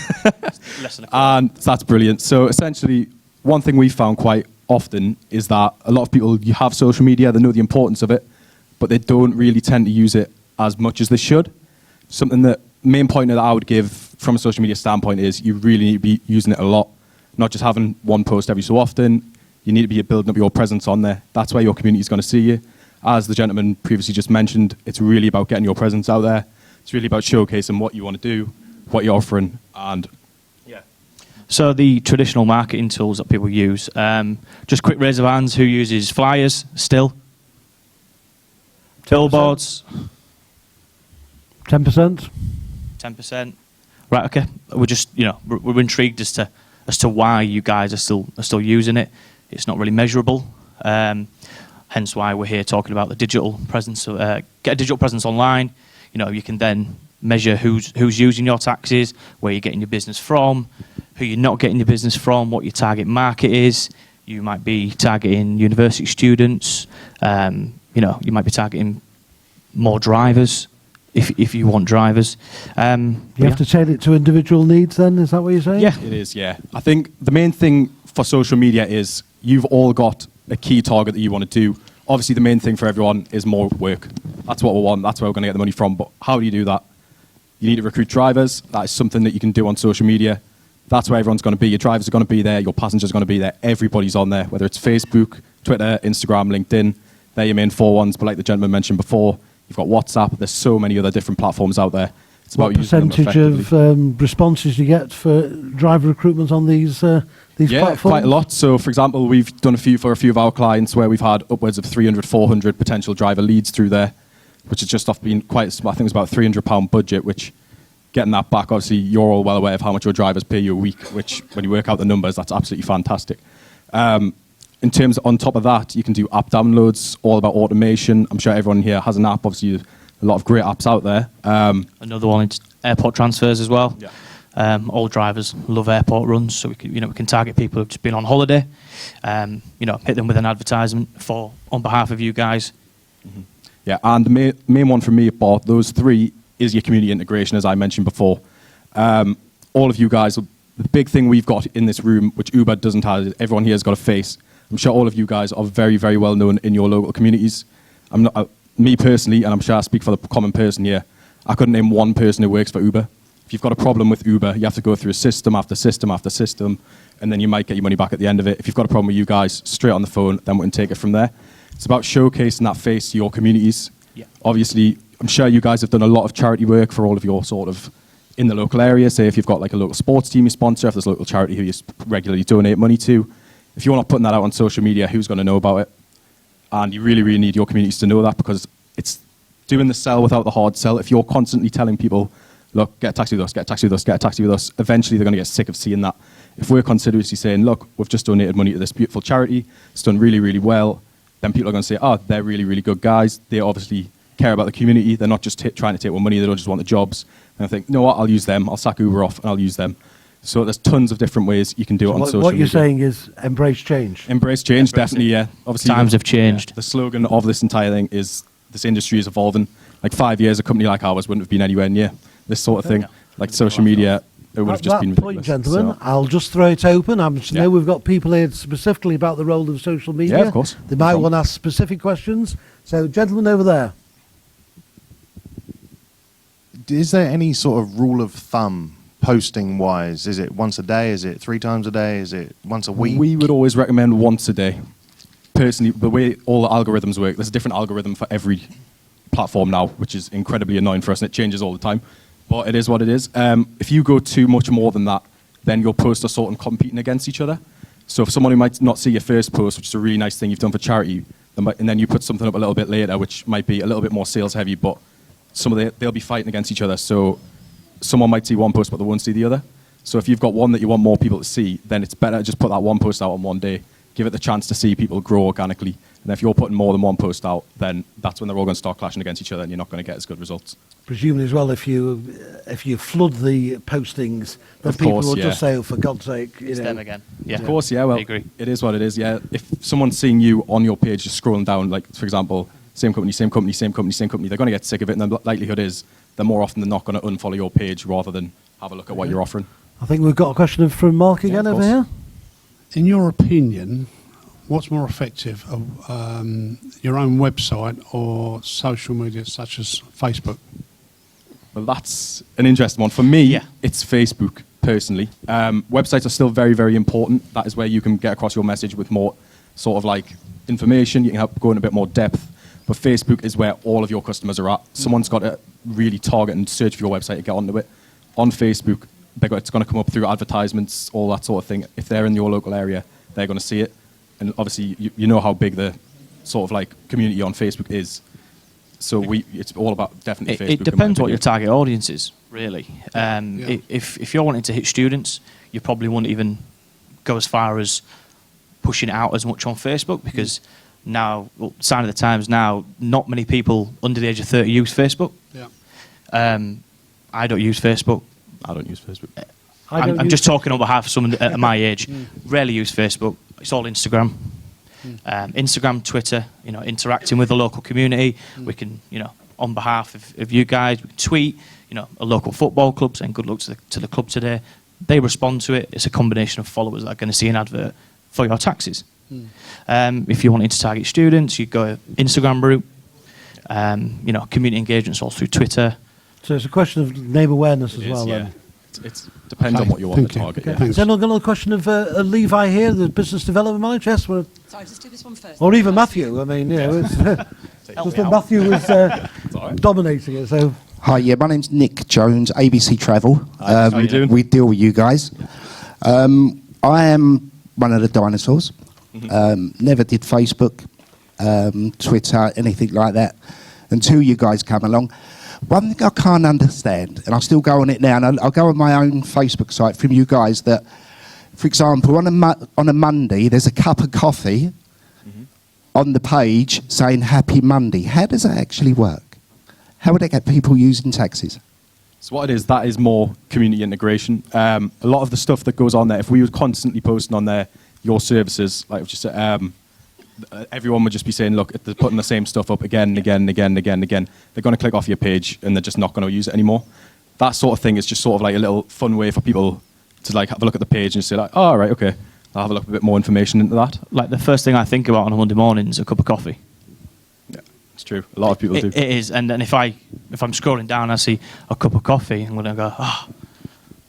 K: Less than a quarter.
J: And that's brilliant. So essentially, one thing we found quite often is that a lot of people, you have social media, they know the importance of it, but they don't really tend to use it as much as they should. Something that, main pointer that I would give from a social media standpoint is you really need to be using it a lot, not just having one post every so often. You need to be building up your presence on there. That's where your community is going to see you. As the gentleman previously just mentioned, it's really about getting your presence out there. It's really about showcasing what you want to do, what you're offering, and
K: So the traditional marketing tools that people use, just quick raise of hands, who uses flyers still? Billboards,
A: 10%?
K: 10%. Right, okay. We're just, we're intrigued as to why you guys are still using it. It's not really measurable. Hence why we're here talking about the digital presence. Get a digital presence online. You can then measure who's using your taxis, where you're getting your business from, who you're not getting your business from, what your target market is. You might be targeting university students. You might be targeting more drivers if you want drivers.
A: You have to tailor it to individual needs then, is that what you're saying?
K: Yeah.
J: it is, yeah. I think the main thing for social media is you've all got a key target that you want to do. Obviously, the main thing for everyone is more work. That's what we want. That's where we're going to get the money from. But how do you do that? You need to recruit drivers. That is something that you can do on social media. That's where everyone's going to be. Your drivers are going to be there. Your passengers are going to be there. Everybody's on there, whether it's Facebook, Twitter, Instagram, LinkedIn. They're your main 4 ones. But like the gentleman mentioned before, you've got WhatsApp. There's so many other different platforms out there. It's
A: What
J: about using them
A: percentage
J: effectively.
A: of responses you get for driver recruitment on these platforms?
J: Quite a lot. So, for example, we've done for a few of our clients where we've had upwards of 300, 400 potential driver leads through there, which is just off being quite, I think it's about a £300 budget, which getting that back, obviously, you're all well aware of how much your drivers pay you a week, which when you work out the numbers, that's absolutely fantastic. In terms of, on top of that, you can do app downloads, all about automation. I'm sure everyone here has an app, obviously, a lot of great apps out there.
K: Another one is airport transfers as well.
J: Yeah.
K: All drivers love airport runs, so we can target people who've just been on holiday. Hit them with an advertisement on behalf of you guys.
J: Mm-hmm. Yeah, and the main one for me about those 3 is your community integration, as I mentioned before. All of you guys, the big thing we've got in this room, which Uber doesn't have, is everyone here has got a face. I'm sure all of you guys are very, very well known in your local communities. Me personally, and I'm sure I speak for the common person here, I couldn't name one person who works for Uber. If you've got a problem with Uber, you have to go through system after system after system, and then you might get your money back at the end of it. If you've got a problem with you guys, straight on the phone, then we can take it from there. It's about showcasing that face to your communities.
K: Yeah.
J: Obviously, I'm sure you guys have done a lot of charity work for all of your sort of in the local area. Say if you've got like a local sports team you sponsor, if there's a local charity who you regularly donate money to. If you're not putting that out on social media, who's going to know about it? And you really, really need your communities to know that, because it's doing the sell without the hard sell. If you're constantly telling people, look, get a taxi with us, get a taxi with us, get a taxi with us, eventually they're going to get sick of seeing that. If we're continuously saying, look, we've just donated money to this beautiful charity, it's done really, really well, then people are going to say, oh, they're really, really good guys. They obviously care about the community. They're not just trying to take more money. They don't just want the jobs. And I think, you know what, I'll use them. I'll sack Uber off and I'll use them. So there's tons of different ways you can do it on social media.
A: What you're saying is embrace change.
J: Embrace change, definitely, yeah. Obviously,
K: Times have changed.
J: Yeah, the slogan of this entire thing is this industry is evolving. Like 5 years, a company like ours wouldn't have been anywhere near this sort of thing. Like social media, it would have just been
A: point,
J: ridiculous.
A: gentlemen,
J: So-
A: I'll just throw it open. I
J: Yeah.
A: know we've got people here specifically about the role of social media.
J: Yeah, of course.
A: They might want to ask specific questions. So, gentlemen over there.
L: Is there any sort of rule of thumb posting wise? Is it once a day? Is it 3 times a day? Is it once a week?
J: We would always recommend once a day. Personally, the way all the algorithms work, there's a different algorithm for every platform now, which is incredibly annoying for us, and it changes all the time. But it is what it is. If you go too much more than that, then your posts are sort of competing against each other. So if someone who might not see your first post, which is a really nice thing you've done for charity, and then you put something up a little bit later, which might be a little bit more sales heavy, but they'll be fighting against each other. So someone might see one post, but they won't see the other. So if you've got one that you want more people to see, then it's better to just put that one post out on one day, give it the chance to see people grow organically. And if you're putting more than one post out, then that's when they're all going to start clashing against each other, and you're not going to get as good results.
A: Presumably as well, if you flood the postings, then
J: Of
A: people
J: course,
A: will
J: yeah.
A: just say, oh, for God's sake, you
K: It's
A: know.
K: them again. Yeah.
J: Of course, yeah. Well,
K: I agree.
J: it is what it is. Yeah. If someone's seeing you on your page, just scrolling down, like for example, same company, same company, same company, same company, they're going to get sick of it, and the likelihood is they're more often than not going to unfollow your page rather than have a look at what you're offering.
A: I think we've got a question from Mark again
J: of
A: over
J: course.
A: here.
I: In your opinion, what's more effective, your own website or social media such as Facebook?
J: Well, that's an interesting one. For me,
K: Yeah.
J: it's Facebook, personally. Websites are still very, very important. That is where you can get across your message with more sort of like information. You can help go in a bit more depth. But Facebook is where all of your customers are at. Someone's got to really target and search for your website to get onto it. On Facebook, it's going to come up through advertisements, all that sort of thing. If they're in your local area, they're going to see it. And obviously, you know how big the sort of like community on Facebook is. So it's all about definitely Facebook.
K: It depends what your target audience is, really. If you're wanting to hit students, you probably wouldn't even go as far as pushing it out as much on Facebook, because now, sign of the times now, not many people under the age of 30 use Facebook.
I: Yeah.
K: I don't use Facebook.
J: I don't use Facebook.
K: I'm just talking on behalf of someone at my age. Rarely use Facebook. It's all Instagram. Instagram, Twitter, interacting with the local community. We can, on behalf of you guys, we can tweet, a local football club saying good luck to the club today. They respond to it. It's a combination of followers that are going to see an advert for your taxis. If you're wanting to target students, you go Instagram route. Community engagements all through Twitter.
A: So it's a question of name awareness as well.
J: Yeah.
A: Then.
J: It depends on what you want to target. Yeah.
A: Is there another question of Levi here, the business development manager? Yes,
M: Sorry, just do this one first.
A: or even Matthew. I mean, it's just that Matthew was dominating it. So
N: Hi, yeah, my name's Nick Jones, ABC Travel.
J: Hi, how you doing?
N: We deal with you guys. I am one of the dinosaurs. Never did Facebook, Twitter, anything like that until you guys come along. One thing I can't understand, and I still go on it now, and I'll go on my own Facebook site from you guys, that, for example, on a Monday, there's a cup of coffee on the page saying Happy Monday. How does that actually work? How would they get people using taxis?
J: So what it is, that is more community integration. A lot of the stuff that goes on there, if we were constantly posting on there your services, like just everyone would just be saying, look, they're putting the same stuff up again and again and again and again and again. They're going to click off your page and they're just not going to use it anymore. That sort of thing is just sort of like a little fun way for people to like have a look at the page and say like, oh, right, okay, I'll have a look at a bit more information into that.
K: Like the first thing I think about on a Monday morning is a cup of coffee.
J: Yeah, it's true. A lot of people do.
K: It is, and then if I if I'm scrolling down, I see a cup of coffee, I'm going to go, oh,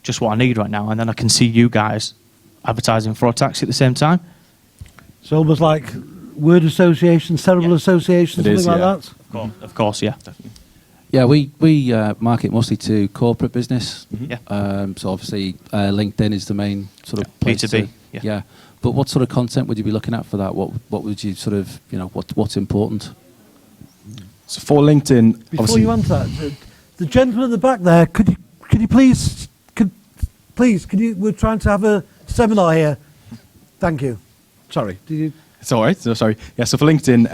K: just what I need right now. And then I can see you guys advertising for a taxi at the same time.
A: It's almost like word association, cerebral association, something like that.
K: Of course, yeah. Definitely.
M: Yeah, we market mostly to corporate business.
K: Yeah.
M: So obviously LinkedIn is the main sort of place
K: B2B.
M: to, yeah. But what sort of content would you be looking at for that? What would you sort of, what's important?
J: So for LinkedIn,
A: Before you answer that, the gentleman at the back there, could you please, we're trying to have a seminar here. Thank you. Sorry, did you?
J: It's all right. So sorry. Yeah. So for LinkedIn,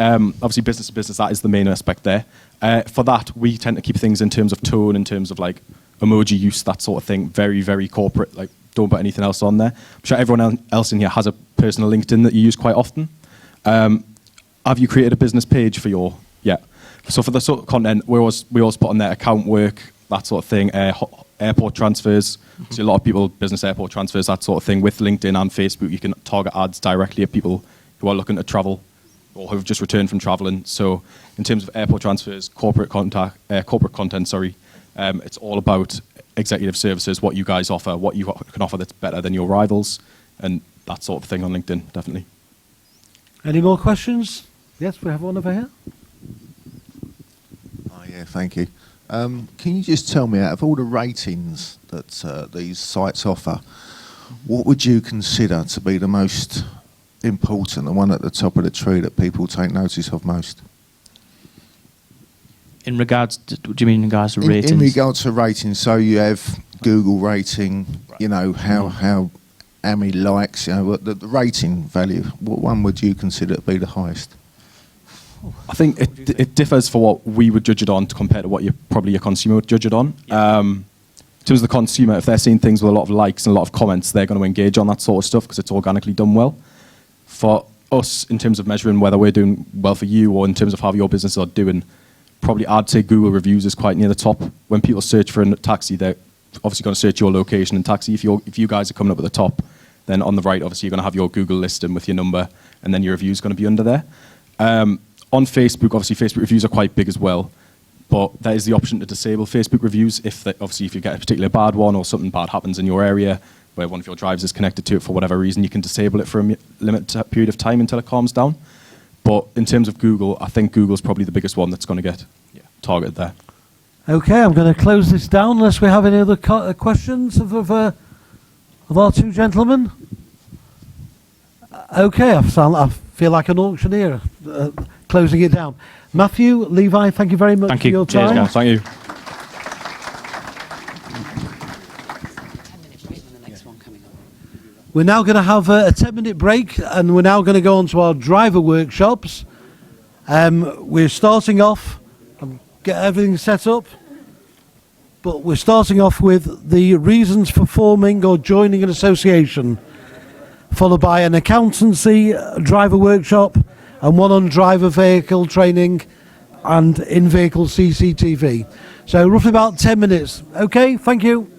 J: obviously business to business, that is the main aspect there. For that, we tend to keep things in terms of tone, in terms of like emoji use, that sort of thing. Very, very corporate. Like, don't put anything else on there. I'm sure everyone else in here has a personal LinkedIn that you use quite often. Have you created a business page for your? Yeah. So for the sort of content, we always put on there account work, that sort of thing, airport transfers. So a lot of people, business airport transfers, that sort of thing. With LinkedIn and Facebook, you can target ads directly at people who are looking to travel or who have just returned from traveling. So in terms of airport transfers, corporate content, it's all about executive services, what you guys offer, what you can offer that's better than your rivals, and that sort of thing on LinkedIn, definitely.
A: Any more questions? Yes, we have one over here.
O: Oh, yeah, thank you. Can you just tell me, out of all the ratings that these sites offer, what would you consider to be the most important, the one at the top of the tree that people take notice of most?
K: In regards to, what do you mean in regards to ratings?
O: In regards to ratings, so you have Google rating, right. How many likes, the rating value, what one would you consider to be the highest?
J: I think it differs for what we would judge it on compared to what your consumer would judge it on. Yeah. In terms of the consumer, if they're seeing things with a lot of likes and a lot of comments, they're going to engage on that sort of stuff because it's organically done well. For us, in terms of measuring whether we're doing well for you or in terms of how your businesses are doing, probably I'd say Google reviews is quite near the top. When people search for a taxi, they're obviously going to search your location and taxi. If you guys are coming up at the top, then on the right, obviously you're going to have your Google listing with your number, and then your review is going to be under there. On Facebook, obviously Facebook reviews are quite big as well, but there is the option to disable Facebook reviews if you get a particularly bad one or something bad happens in your area where one of your drivers is connected to it for whatever reason, you can disable it for a limited period of time until it calms down. But in terms of Google, I think Google's probably the biggest one that's going to get targeted there. Okay, I'm going to close this down unless we have any other questions of our two gentlemen. Okay, I feel like an auctioneer closing it down. Matthew, Levi, thank you very much for your time. Cheers, guys. Thank you.
A: We're now going to have a 10-minute break, and we're now going to go on to our driver workshops. We're starting off, get everything set up, but we're starting off with the reasons for forming or joining an association, followed by an accountancy driver workshop, and one on driver vehicle training and in-vehicle CCTV. So roughly about 10 minutes. Okay, thank you.